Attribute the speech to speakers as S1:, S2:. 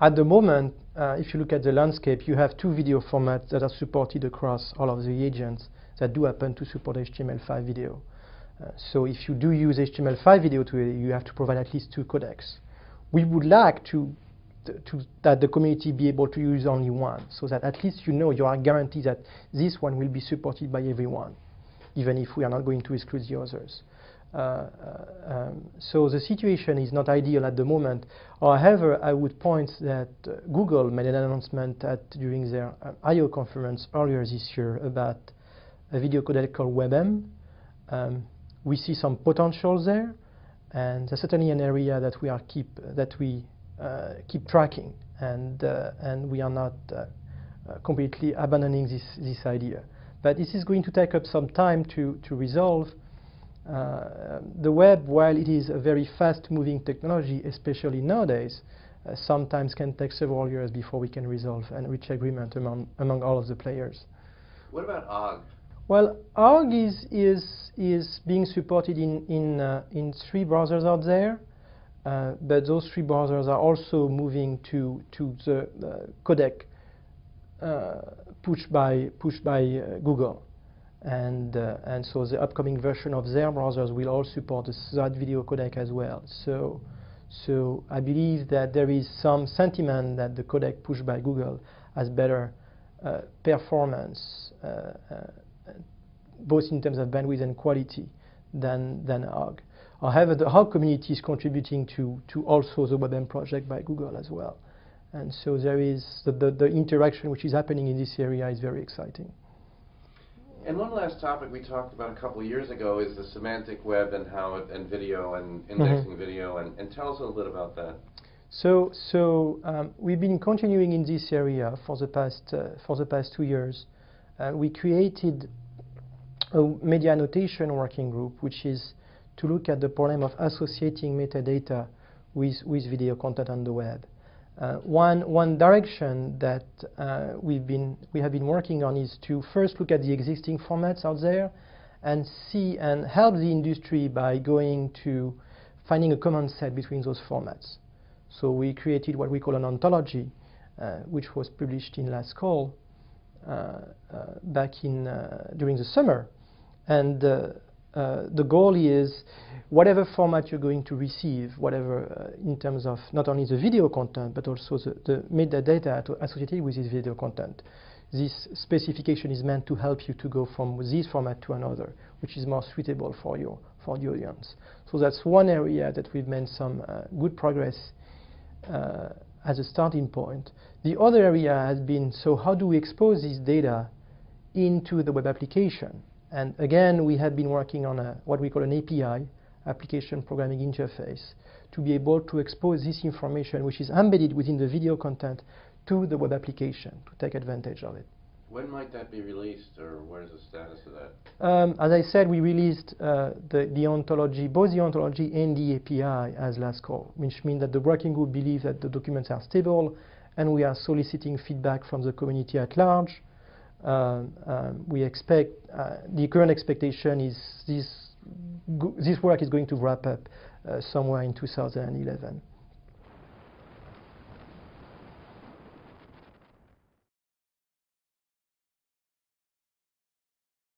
S1: at the moment, if you look at the landscape, you have two video formats that are supported across all of the agents that do happen to support HTML5 video. So if you do use HTML5 video today, you have to provide at least two codecs. We would like that the community be able to use only one, so that at least you are guaranteed that this one will be supported by everyone, even if we are not going to exclude the others. So the situation is not ideal at the moment. However, I would point that Google made an announcement during their I/O conference earlier this year about a video codec called WebM. We see some potential there, and there's certainly an area that we keep tracking, and we are not completely abandoning this idea. But this is going to take up some time to resolve. The web, while it is a very fast-moving technology, especially nowadays, sometimes can take several years before we can resolve and reach agreement among all of the players.
S2: What about OGG?
S1: Well, OGG is being supported in 3 browsers out there, but those 3 browsers are also moving to the codec pushed by Google. And so the upcoming version of their browsers will all support that video codec as well. So I believe that there is some sentiment that the codec pushed by Google has better performance, both in terms of bandwidth and quality, than OGG. However, the OGG community is contributing to also the WebM project by Google as well. And so there is the interaction which is happening in this area is very exciting.
S2: And one last topic we talked about a couple of years ago is the semantic web and how it, and video and indexing video, and tell us a little bit about that.
S1: So we've been continuing in this area for the past 2 years. We created a media annotation working group, which is to look at the problem of associating metadata with video content on the web. One direction that we have been working on is to first look at the existing formats out there and see and help the industry by going to finding a common set between those formats. So we created what we call an ontology, which was published in last call back during the summer. And the goal is whatever format you're going to receive, whatever in terms of not only the video content, but also the metadata associated with this video content. This specification is meant to help you to go from this format to another, which is more suitable for the audience. So that's one area that we've made some good progress as a starting point. The other area has been, so how do we expose this data into the web application? And again, we have been working on what we call an API, application programming interface, to be able to expose this information, which is embedded within the video content, to the web application to take advantage of it.
S2: When might that be released, or what is the status of that?
S1: As I said, we released the ontology, both the ontology and the API as last call, which means that the working group believes that the documents are stable, and we are soliciting feedback from the community at large. We expect, the current expectation is this work is going to wrap up somewhere in 2011.